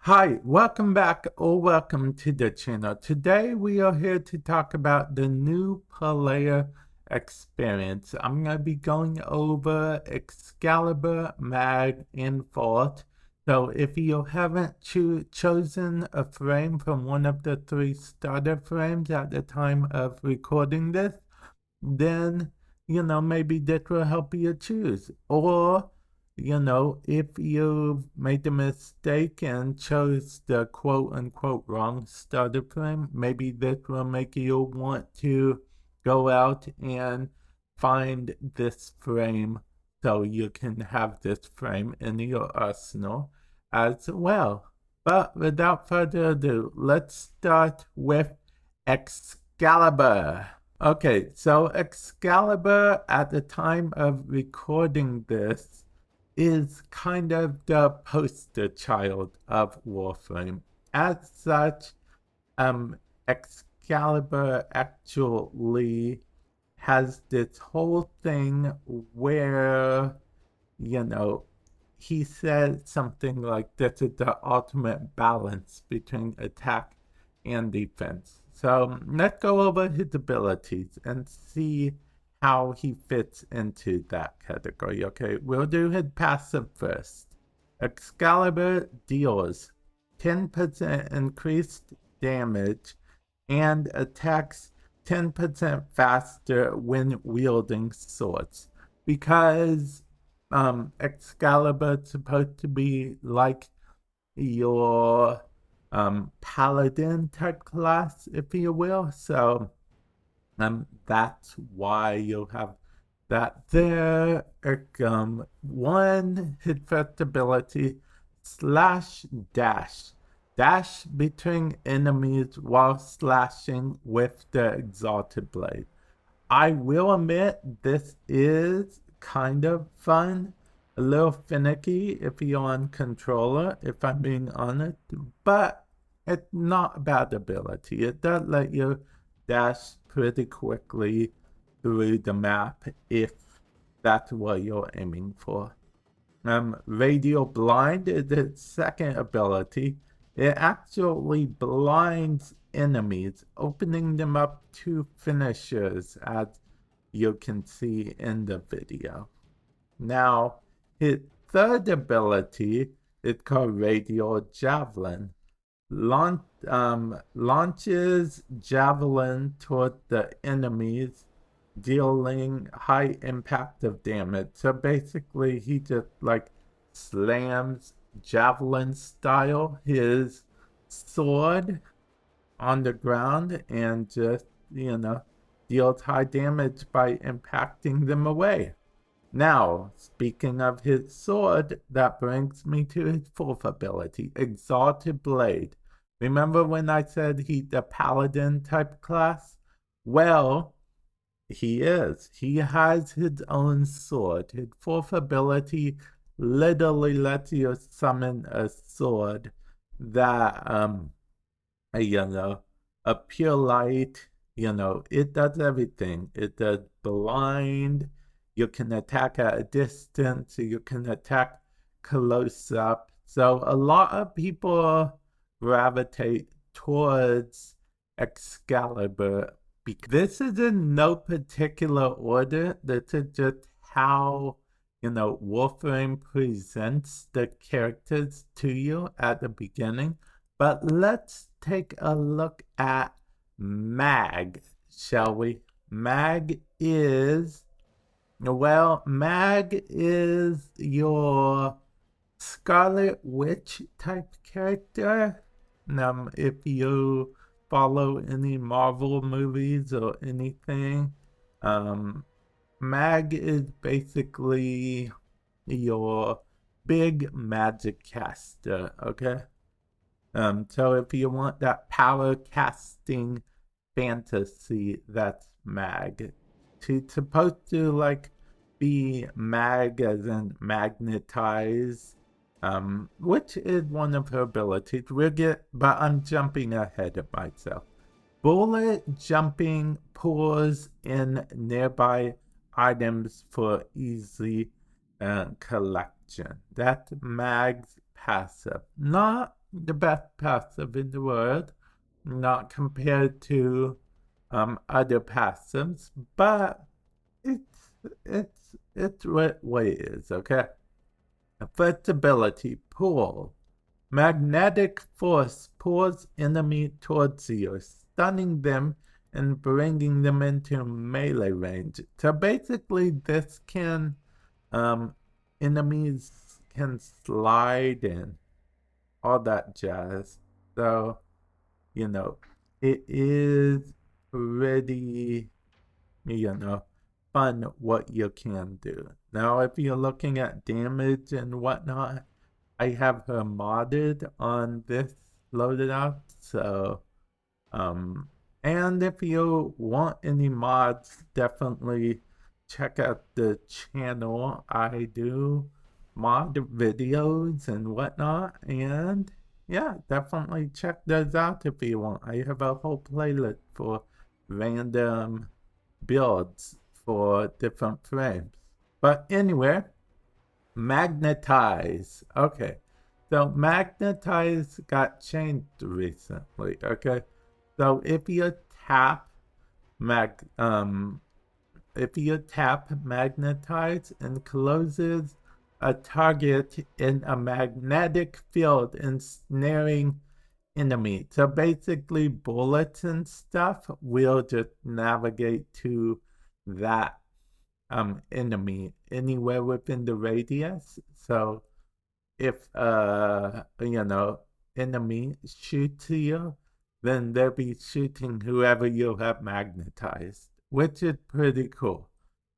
Hi, welcome back or welcome to the channel. Today we are here to talk about the new player experience. I'm going to be going over Excalibur, Mag, and Vault. So if you haven't chosen a frame from one of the three starter frames at the time of recording this, then, maybe that will help you choose. Or if you made a mistake and chose the quote unquote wrong starter frame, maybe that will make you want to go out and find this frame so you can have this frame in your arsenal as well. But without further ado, let's start with Excalibur. Okay, so Excalibur at the time of recording this is kind of the poster child of Warframe. As such, Excalibur actually has this whole thing where, he said something like this is the ultimate balance between attack and defense. So let's go over his abilities and see how he fits into that category. Okay, we'll do his passive first. Excalibur deals 10% increased damage and attacks 10% faster when wielding swords. Because Excalibur is supposed to be like your paladin type class, if you will. So that's why you have that there. One, hit first ability, slash dash. Dash between enemies while slashing with the exalted blade. I will admit this is kind of fun, a little finicky if you're on controller, if I'm being honest, but it's not a bad ability. It does let you dash pretty quickly through the map if that's what you're aiming for. Radial Blind is its second ability. It actually blinds enemies, opening them up to finishers, as you can see in the video. Now, his third ability is called Radial Javelin. Launches javelin toward the enemies, dealing high impact of damage. So basically, he just like slams javelin style his sword on the ground and just, deals high damage by impacting them away. Now, speaking of his sword, that brings me to his fourth ability, Exalted Blade. Remember when I said he's the paladin type class? Well, he is. He has his own sword. His fourth ability literally lets you summon a sword that, a pure light, it does everything. It does blind. You can attack at a distance. You can attack close up. So a lot of people gravitate towards Excalibur. This is in no particular order. This is just how, Warframe presents the characters to you at the beginning. But let's take a look at Mag, shall we? Mag is your Scarlet Witch type character. If you follow any Marvel movies or anything, Mag is basically your big magic caster, okay? So if you want that power casting fantasy, that's Mag. She's supposed to like be mag as in magnetize, which is one of her abilities. But I'm jumping ahead of myself. Bullet jumping pulls in nearby items for easy collection. That's Mag's passive. Not the best passive in the world, not compared to other passives, but it's what it is, okay? First ability, pull. Magnetic force pulls enemy towards you, stunning them and bringing them into melee range. So basically, this can, enemies can slide and all that jazz. So, you know, it is pretty, fun what you can do. Now, if you're looking at damage and whatnot, I have her modded on this loaded out. So, and if you want any mods, definitely check out the channel. I do mod videos and whatnot. And yeah, definitely check those out if you want. I have a whole playlist for random builds for different frames. But anyway, magnetize. Okay. So magnetize got changed recently. Okay. So if you tap magnetize and closes a target in a magnetic field, ensnaring enemy. So basically bullets and stuff will just navigate to that enemy anywhere within the radius. So if enemy shoots you, then they'll be shooting whoever you have magnetized, which is pretty cool.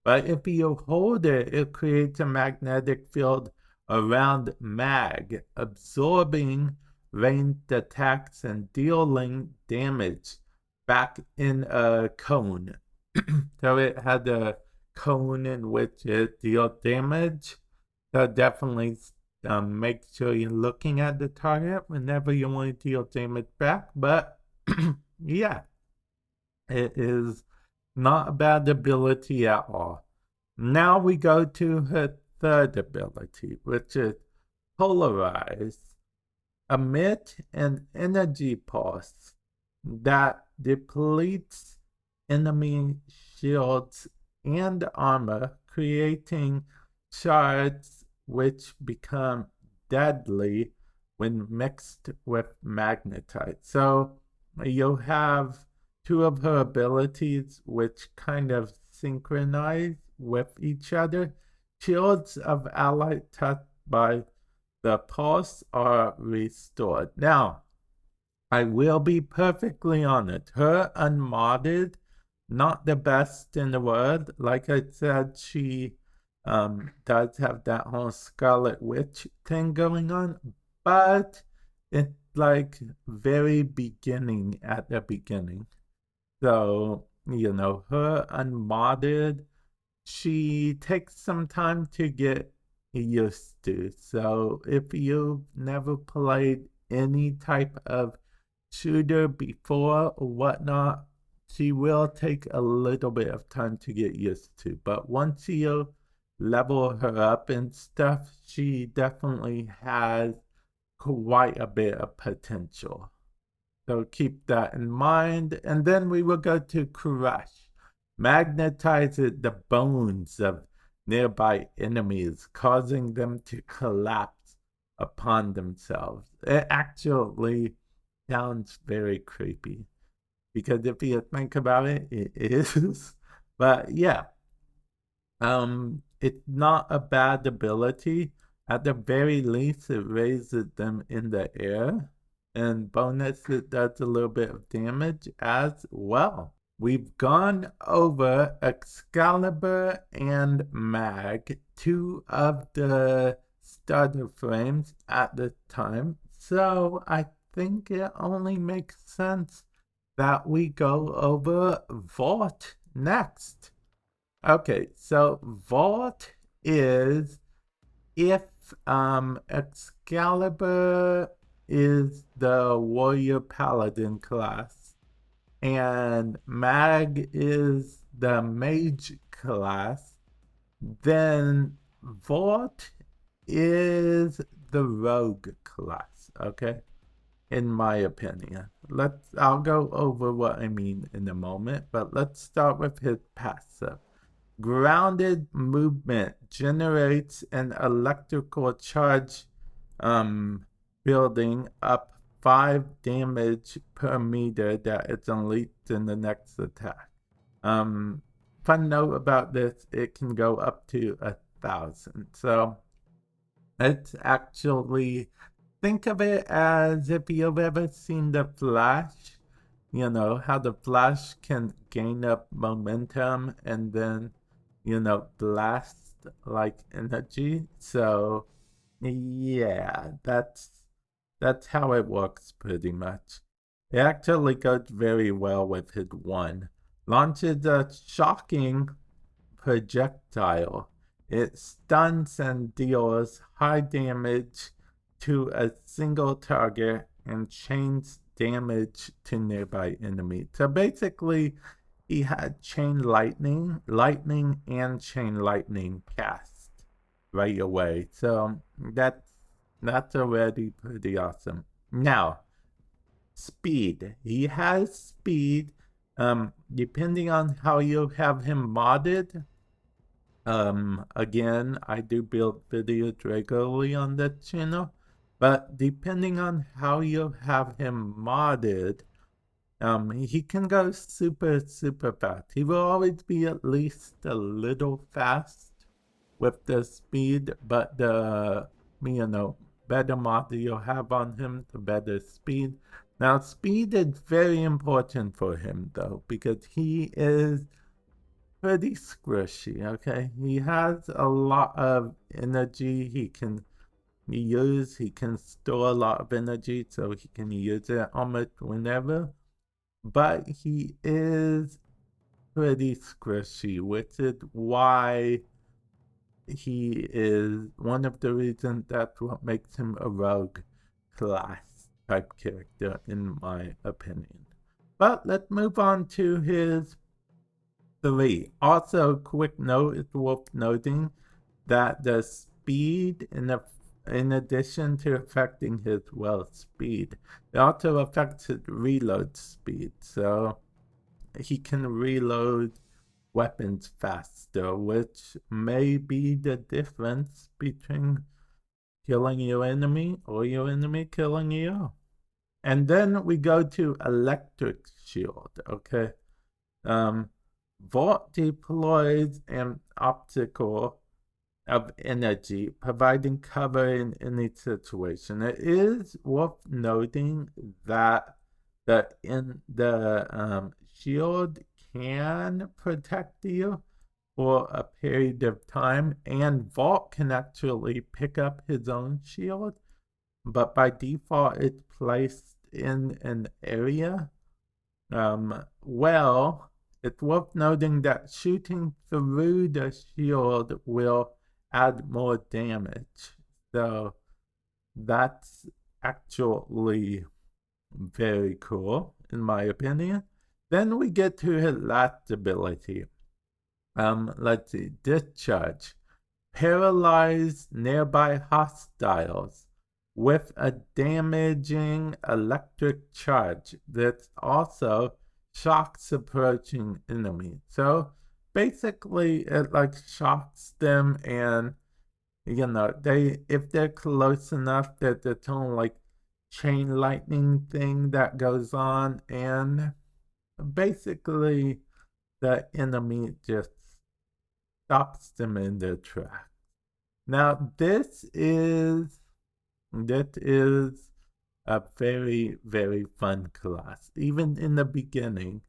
But if you hold it, it creates a magnetic field around mag, absorbing ranged attacks and dealing damage back in a cone. So it had a cone in which it deals damage. So definitely make sure you're looking at the target whenever you want to deal damage back. But yeah, it is not a bad ability at all. Now we go to her third ability, which is polarize. Emit an energy pulse that depletes enemy shields and armor, creating shards which become deadly when mixed with magnetite. So you'll have two of her abilities which kind of synchronize with each other. Shields of allied touched by the pulse are restored. Now, I will be perfectly honest. Her unmodded, not the best in the world. Like I said, she does have that whole Scarlet Witch thing going on, but it's like very beginning at the beginning. So, her unmodded, she takes some time to get used to. So if you've never played any type of shooter before or whatnot, she will take a little bit of time to get used to. But once you level her up and stuff, she definitely has quite a bit of potential. So keep that in mind. And then we will go to Crush. Magnetizes the bones of nearby enemies, causing them to collapse upon themselves. It actually sounds very creepy, because if you think about it, it is. But yeah, it's not a bad ability. At the very least, it raises them in the air, and bonus, it does a little bit of damage as well. We've gone over Excalibur and Mag, two of the starter frames at the time, so I think it only makes sense that we go over Vault next. Okay, so Vault is if Excalibur is the Warrior Paladin class, and Mag is the Mage class, then Vault is the Rogue class, okay? in my opinion. I'll go over what I mean in a moment, but let's start with his passive. Grounded movement generates an electrical charge, building up 5 damage per meter that is unleashed in the next attack. Fun note about this, it can go up to 1,000. So it's actually, think of it as if you've ever seen The Flash, you know, how the Flash can gain up momentum and then, you know, blast like energy. So yeah, that's how it works pretty much. It actually goes very well with his one. Launches a shocking projectile. It stuns and deals high damage to a single target and chains damage to nearby enemies. So basically, he had chain lightning and chain lightning cast right away. So that's already pretty awesome. Now, speed. He has speed. Depending on how you have him modded. Again, I do build videos regularly on that channel, but depending on how you have him modded, he can go super, super fast. He will always be at least a little fast with the speed, but the, you know, better mod you'll have on him, the better speed. Now, speed is very important for him, though, because he is pretty squishy, okay? He has a lot of energy he can use. He can store a lot of energy, so he can use it almost whenever. But he is pretty squishy, which is why he is one of the reasons that's what makes him a rogue class type character, in my opinion. But let's move on to his 3. Also, quick note, it's worth noting that the speed, in addition to affecting his speed, it also affects his reload speed. So he can reload weapons faster, which may be the difference between killing your enemy or your enemy killing you. And then we go to electric shield, okay? Vault deploys an optical of energy, providing cover in any situation. It is worth noting that the shield can protect you for a period of time, and Vault can actually pick up his own shield, but by default it's placed in an area. Well, it's worth noting that shooting through the shield will add more damage. So that's actually very cool, in my opinion. Then we get to his last ability. Let's see, discharge. Paralyze nearby hostiles with a damaging electric charge that also shocks approaching enemies. So basically it like shocks them, and you know, if they're close enough that it's only like chain lightning thing that goes on, and basically the enemy just stops them in their tracks. Now this is a very, very fun class, even in the beginning.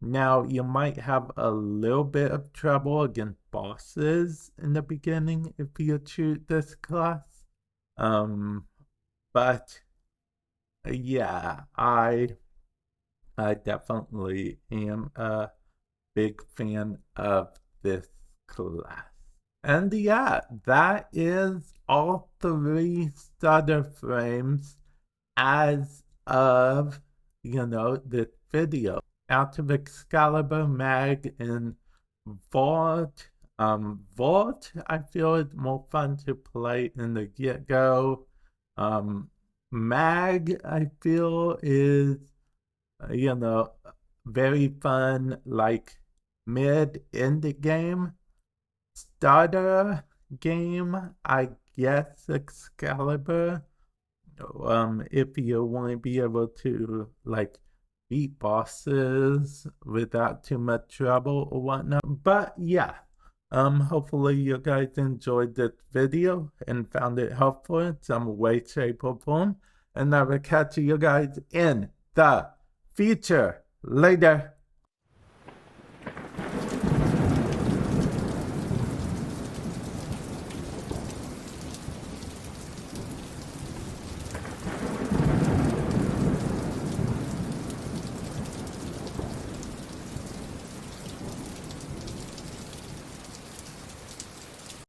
Now, you might have a little bit of trouble against bosses in the beginning if you choose this class. But yeah, I definitely am a big fan of this class. And yeah, that is all 3 starter frames as of, you know, this video. Out of Excalibur, Mag, and Vault. Vault, I feel, is more fun to play in the get-go. Mag, I feel, is, you know, very fun, like mid-end game. Starter game, I guess Excalibur. If you want to be able to like beat bosses without too much trouble or whatnot. But yeah, hopefully you guys enjoyed this video and found it helpful in some way, shape, or form. And I will catch you guys in the future. Later.